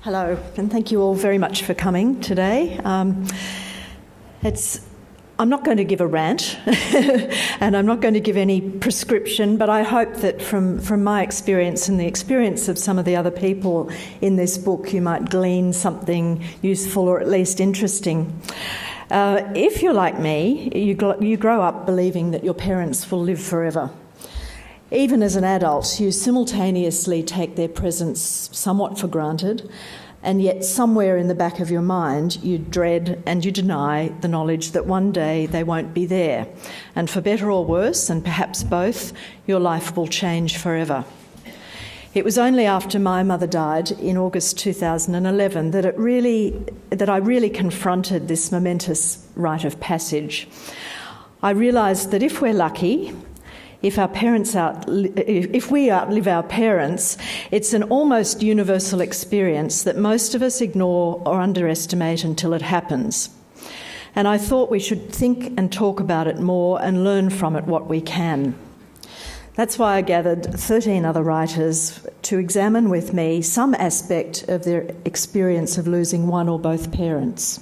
Hello, and thank you all very much for coming today. I'm not going to give a rant, and I'm not going to give any prescription, but I hope that from my experience and the experience of some of the other people in this book, you might glean something useful or at least interesting. If you're like me, you grow up believing that your parents will live forever. Even as an adult, you simultaneously take their presence somewhat for granted, and yet somewhere in the back of your mind you dread and you deny the knowledge that one day they won't be there. And for better or worse, and perhaps both, your life will change forever. It was only after my mother died in August 2011 that I really confronted this momentous rite of passage. I realised that if we're lucky, if we outlive our parents, it's an almost universal experience that most of us ignore or underestimate until it happens. And I thought we should think and talk about it more and learn from it what we can. That's why I gathered 13 other writers to examine with me some aspect of their experience of losing one or both parents.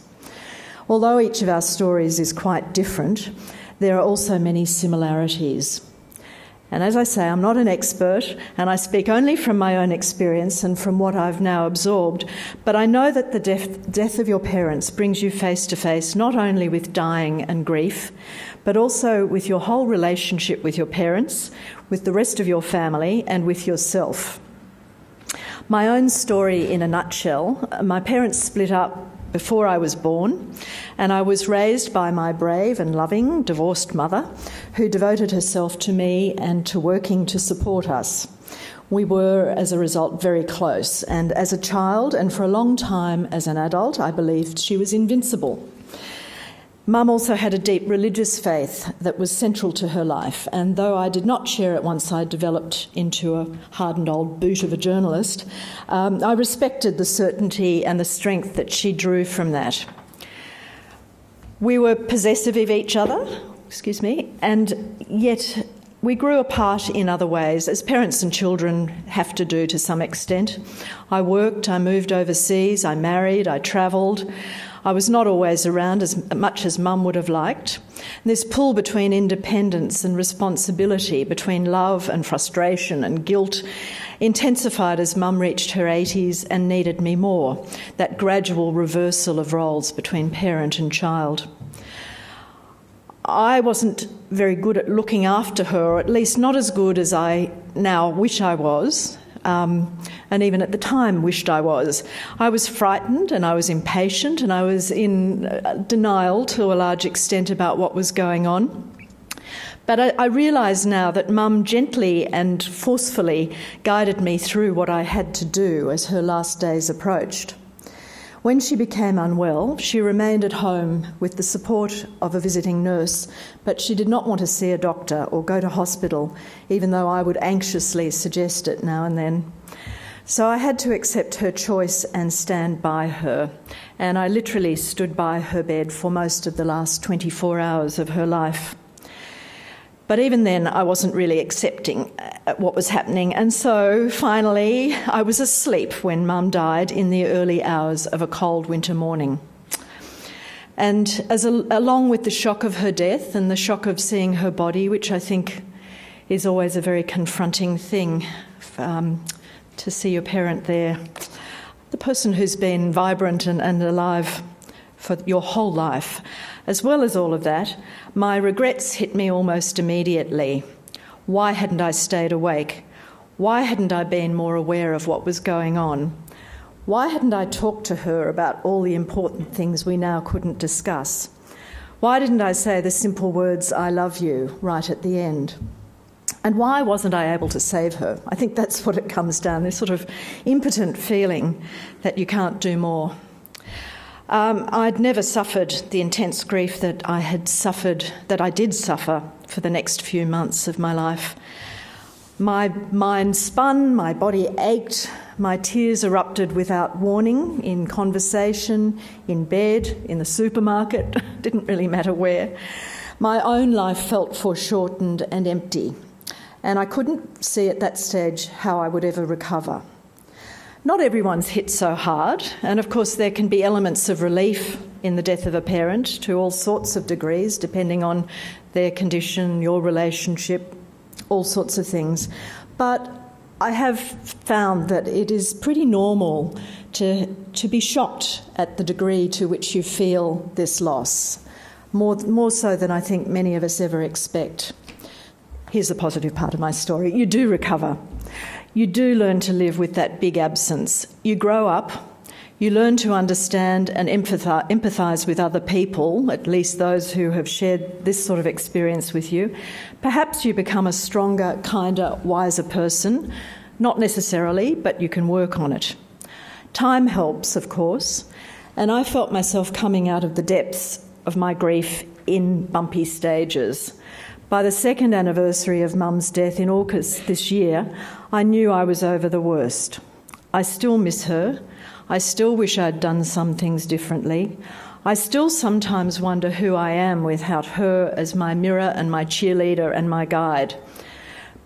Although each of our stories is quite different, there are also many similarities. And as I say, I'm not an expert, and I speak only from my own experience and from what I've now absorbed, but I know that the death of your parents brings you face to face not only with dying and grief, but also with your whole relationship with your parents, with the rest of your family, and with yourself. My own story in a nutshell: my parents split up before I was born, and I was raised by my brave and loving divorced mother, who devoted herself to me and to working to support us. We were, as a result, very close, and as a child and for a long time as an adult, I believed she was invincible. Mum also had a deep religious faith that was central to her life, and though I did not share it once I developed into a hardened old boot of a journalist, I respected the certainty and the strength that she drew from that. We were possessive of each other, and yet we grew apart in other ways, as parents and children have to do to some extent. I worked, I moved overseas, I married, I travelled. I was not always around as much as Mum would have liked. This pull between independence and responsibility, between love and frustration and guilt, intensified as Mum reached her 80s and needed me more, that gradual reversal of roles between parent and child. I wasn't very good at looking after her, or at least not as good as I now wish I was. And even at the time wished I was. I was frightened and I was impatient and I was in denial to a large extent about what was going on. But I realise now that Mum gently and forcefully guided me through what I had to do as her last days approached. When she became unwell, she remained at home with the support of a visiting nurse, but she did not want to see a doctor or go to hospital, even though I would anxiously suggest it now and then. So I had to accept her choice and stand by her, and I literally stood by her bed for most of the last 24 hours of her life. But even then, I wasn't really accepting what was happening, and so finally I was asleep when Mum died in the early hours of a cold winter morning. And along with the shock of her death and the shock of seeing her body, which I think is always a very confronting thing, to see your parent there, the person who's been vibrant and alive for your whole life. As well as all of that, my regrets hit me almost immediately. Why hadn't I stayed awake? Why hadn't I been more aware of what was going on? Why hadn't I talked to her about all the important things we now couldn't discuss? Why didn't I say the simple words, "I love you," right at the end? And why wasn't I able to save her? I think that's what it comes down, this sort of impotent feeling that you can't do more. I'd never suffered the intense grief that I did suffer for the next few months of my life. My mind spun, my body ached, my tears erupted without warning, in conversation, in bed, in the supermarket, didn't really matter where. My own life felt foreshortened and empty, and I couldn't see at that stage how I would ever recover. Not everyone's hit so hard, and of course there can be elements of relief in the death of a parent to all sorts of degrees, depending on their condition, your relationship, all sorts of things. But I have found that it is pretty normal to be shocked at the degree to which you feel this loss, more so than I think many of us ever expect. Here's the positive part of my story. You do recover. You do learn to live with that big absence. You grow up. You learn to understand and empathise with other people, at least those who have shared this sort of experience with you. Perhaps you become a stronger, kinder, wiser person. Not necessarily, but you can work on it. Time helps, of course, and I felt myself coming out of the depths of my grief in bumpy stages. By the second anniversary of Mum's death in August this year, I knew I was over the worst. I still miss her. I still wish I'd done some things differently. I still sometimes wonder who I am without her as my mirror and my cheerleader and my guide.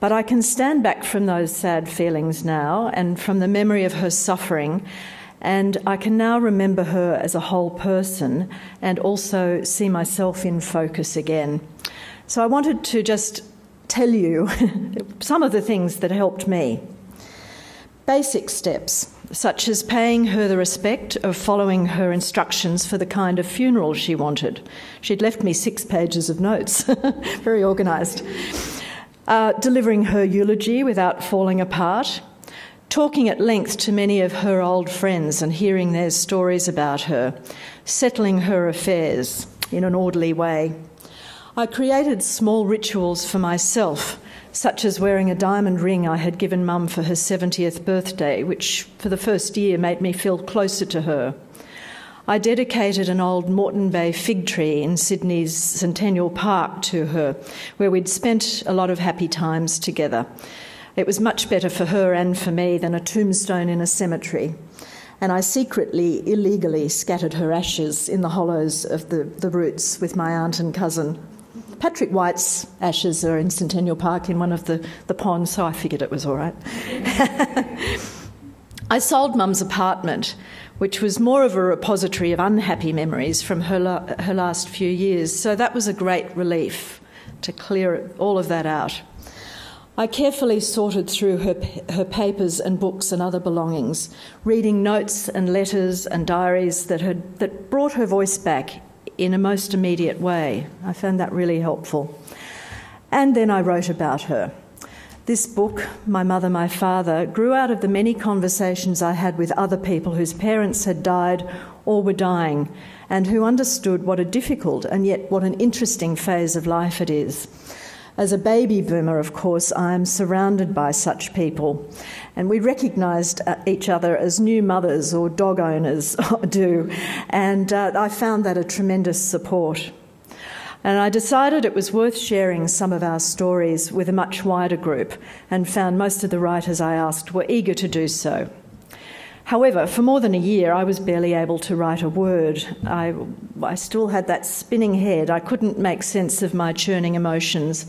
But I can stand back from those sad feelings now and from the memory of her suffering, and I can now remember her as a whole person and also see myself in focus again. So I wanted to just tell you some of the things that helped me. Basic steps, such as paying her the respect of following her instructions for the kind of funeral she wanted. She'd left me 6 pages of notes, very organised. Delivering her eulogy without falling apart. Talking at length to many of her old friends and hearing their stories about her. Settling her affairs in an orderly way. I created small rituals for myself, such as wearing a diamond ring I had given Mum for her 70th birthday, which for the first year made me feel closer to her. I dedicated an old Moreton Bay fig tree in Sydney's Centennial Park to her, where we'd spent a lot of happy times together. It was much better for her and for me than a tombstone in a cemetery. And I secretly, illegally scattered her ashes in the hollows of the roots with my aunt and cousin. Patrick White's ashes are in Centennial Park in one of the ponds, so I figured it was all right. I sold Mum's apartment, which was more of a repository of unhappy memories from her last few years, so that was a great relief to clear all of that out. I carefully sorted through her papers and books and other belongings, reading notes and letters and diaries that brought her voice back in a most immediate way. I found that really helpful. And then I wrote about her. This book, My Mother, My Father, grew out of the many conversations I had with other people whose parents had died or were dying, and who understood what a difficult and yet what an interesting phase of life it is. As a baby boomer, of course, I am surrounded by such people, and we recognised each other as new mothers or dog owners do, and I found that a tremendous support. And I decided it was worth sharing some of our stories with a much wider group, and found most of the writers I asked were eager to do so. However, for more than a year, I was barely able to write a word. I still had that spinning head. I couldn't make sense of my churning emotions.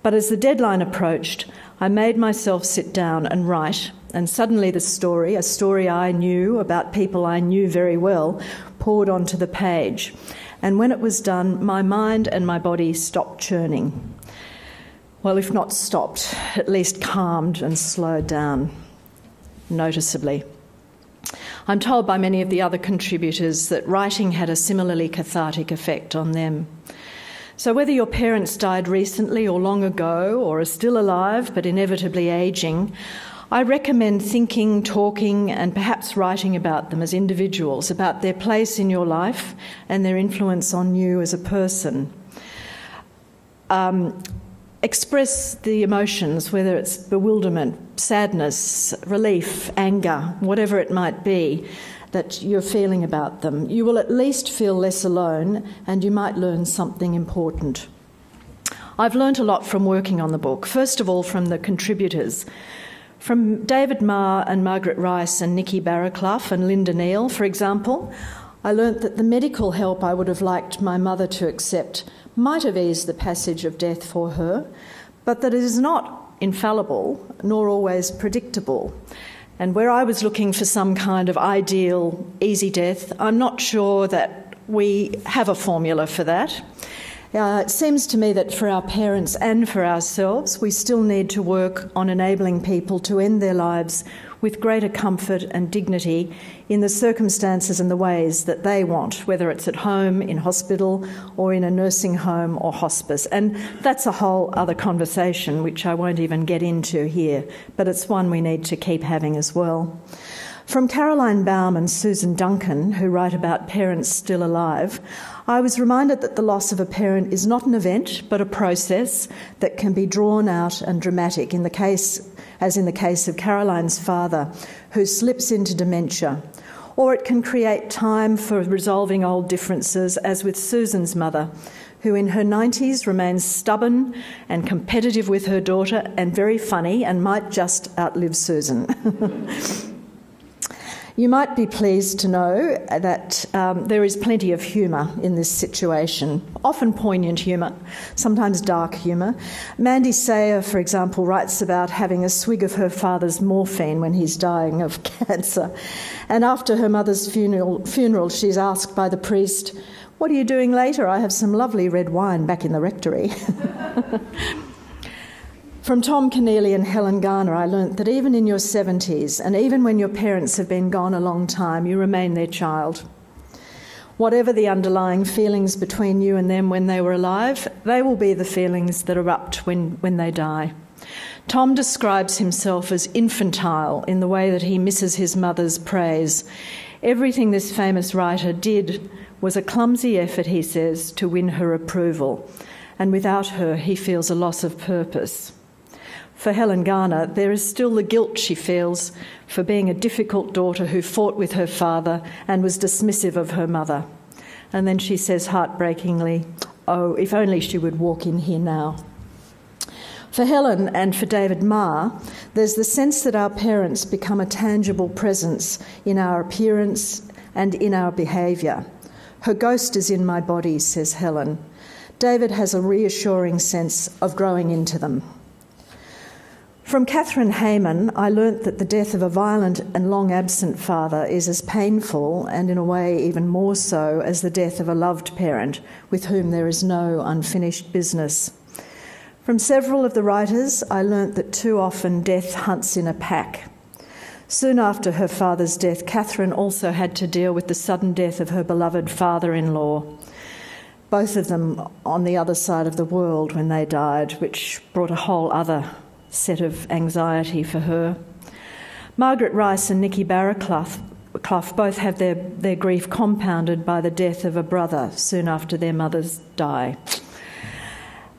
But as the deadline approached, I made myself sit down and write, and suddenly the story, a story I knew about people I knew very well, poured onto the page. And when it was done, my mind and my body stopped churning. Well, if not stopped, at least calmed and slowed down noticeably. I'm told by many of the other contributors that writing had a similarly cathartic effect on them. So whether your parents died recently or long ago, or are still alive but inevitably ageing, I recommend thinking, talking, and perhaps writing about them as individuals, about their place in your life and their influence on you as a person. Express the emotions, whether it's bewilderment, sadness, relief, anger, whatever it might be that you're feeling about them. You will at least feel less alone, and you might learn something important. I've learnt a lot from working on the book, first of all from the contributors. From David Marr and Margaret Rice and Nikki Barraclough and Linda Neal, for example, I learnt that the medical help I would have liked my mother to accept might have eased the passage of death for her, but that it is not infallible nor always predictable. And where I was looking for some kind of ideal, easy death, I'm not sure that we have a formula for that. It seems to me that for our parents and for ourselves, we still need to work on enabling people to end their lives with greater comfort and dignity in the circumstances and the ways that they want, whether it's at home, in hospital, or in a nursing home or hospice. And that's a whole other conversation, which I won't even get into here, but it's one we need to keep having as well. From Caroline Baum and Susan Duncan, who write about parents still alive, I was reminded that the loss of a parent is not an event, but a process that can be drawn out and dramatic, as in the case of Caroline's father, who slips into dementia. Or it can create time for resolving old differences, as with Susan's mother, who in her 90s remains stubborn and competitive with her daughter and very funny and might just outlive Susan. You might be pleased to know that there is plenty of humour in this situation, often poignant humour, sometimes dark humour. Mandy Sayer, for example, writes about having a swig of her father's morphine when he's dying of cancer. And after her mother's funeral, she's asked by the priest, "What are you doing later? I have some lovely red wine back in the rectory." From Tom Keneally and Helen Garner, I learnt that even in your 70s, and even when your parents have been gone a long time, you remain their child. Whatever the underlying feelings between you and them when they were alive, they will be the feelings that erupt when they die. Tom describes himself as infantile in the way that he misses his mother's praise. Everything this famous writer did was a clumsy effort, he says, to win her approval, and without her he feels a loss of purpose. For Helen Garner, there is still the guilt she feels for being a difficult daughter who fought with her father and was dismissive of her mother. And then she says heartbreakingly, "Oh, if only she would walk in here now." For Helen and for David Marr, there's the sense that our parents become a tangible presence in our appearance and in our behaviour. "Her ghost is in my body," says Helen. David has a reassuring sense of growing into them. From Catherine Hayman, I learnt that the death of a violent and long-absent father is as painful, and in a way even more so, as the death of a loved parent with whom there is no unfinished business. From several of the writers, I learnt that too often death hunts in a pack. Soon after her father's death, Catherine also had to deal with the sudden death of her beloved father-in-law, both of them on the other side of the world when they died, which brought a whole other set of anxiety for her. Margaret Rice and Nikki Barraclough both have their grief compounded by the death of a brother soon after their mothers die.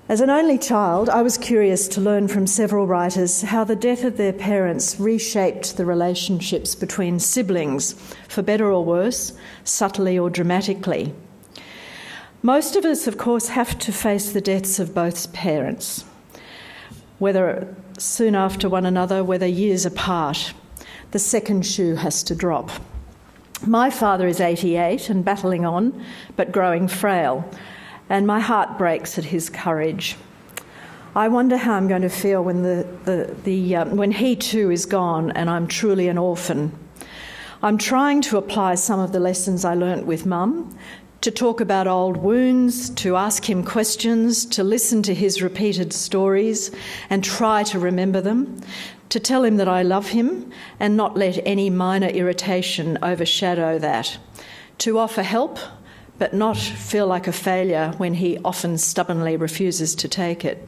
As an only child, I was curious to learn from several writers how the death of their parents reshaped the relationships between siblings, for better or worse, subtly or dramatically. Most of us, of course, have to face the deaths of both parents, whether soon after one another, whether years apart. The second shoe has to drop. My father is 88 and battling on, but growing frail, and my heart breaks at his courage. I wonder how I'm going to feel when when he too is gone and I'm truly an orphan. I'm trying to apply some of the lessons I learnt with Mum, to talk about old wounds, to ask him questions, to listen to his repeated stories and try to remember them, to tell him that I love him and not let any minor irritation overshadow that, to offer help but not feel like a failure when he often stubbornly refuses to take it.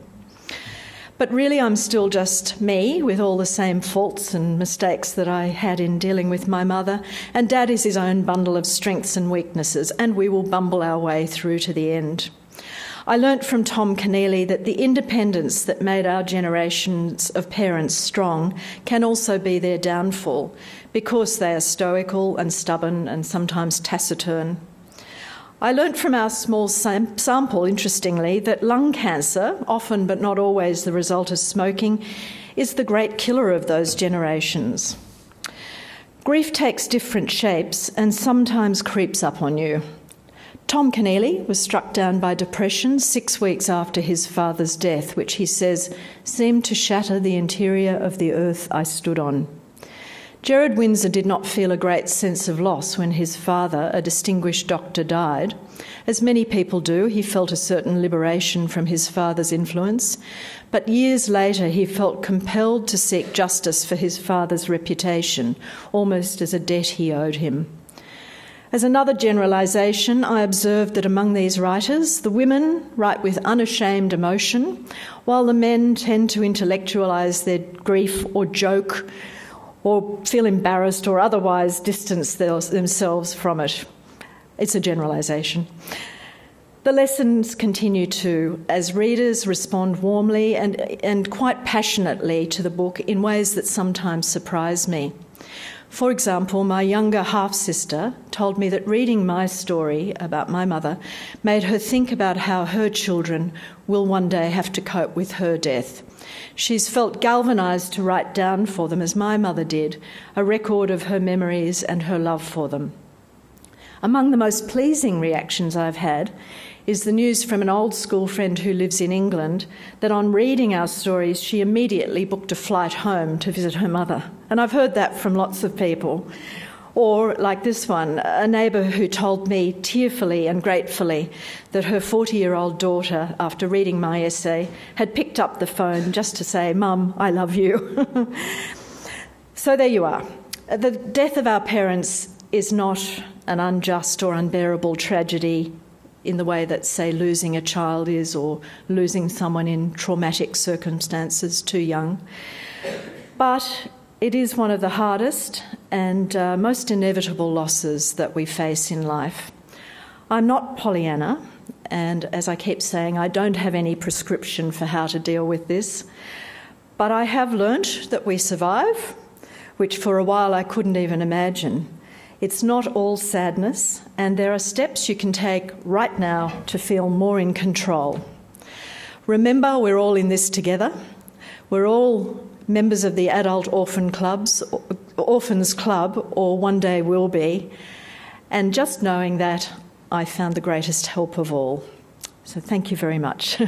But really I'm still just me with all the same faults and mistakes that I had in dealing with my mother, and Dad is his own bundle of strengths and weaknesses, and we will bumble our way through to the end. I learnt from Tom Keneally that the independence that made our generations of parents strong can also be their downfall, because they are stoical and stubborn and sometimes taciturn. I learnt from our small sample, interestingly, that lung cancer, often but not always the result of smoking, is the great killer of those generations. Grief takes different shapes and sometimes creeps up on you. Tom Keneally was struck down by depression 6 weeks after his father's death, which he says seemed to shatter the interior of the earth I stood on. Gerard Windsor did not feel a great sense of loss when his father, a distinguished doctor, died. As many people do, he felt a certain liberation from his father's influence, but years later he felt compelled to seek justice for his father's reputation, almost as a debt he owed him. As another generalisation, I observed that among these writers, the women write with unashamed emotion, while the men tend to intellectualise their grief or joke or feel embarrassed or otherwise distance themselves from it. It's a generalisation. The lessons continue too, as readers respond warmly and quite passionately to the book in ways that sometimes surprise me. For example, my younger half-sister told me that reading my story about my mother made her think about how her children will one day have to cope with her death. She's felt galvanised to write down for them, as my mother did, a record of her memories and her love for them. Among the most pleasing reactions I've had is the news from an old school friend who lives in England that on reading our stories, she immediately booked a flight home to visit her mother. And I've heard that from lots of people. Or, like this one, a neighbour who told me tearfully and gratefully that her 40-year-old daughter, after reading my essay, had picked up the phone just to say, "Mum, I love you." So there you are. The death of our parents is not an unjust or unbearable tragedy in the way that, say, losing a child is, or losing someone in traumatic circumstances too young. But it is one of the hardest and most inevitable losses that we face in life. I'm not Pollyanna, and as I keep saying, I don't have any prescription for how to deal with this. But I have learnt that we survive, which for a while I couldn't even imagine. It's not all sadness, and there are steps you can take right now to feel more in control. Remember, we're all in this together. We're all members of the Adult Orphans Club, or one day will be. And just knowing that, I found the greatest help of all. So thank you very much.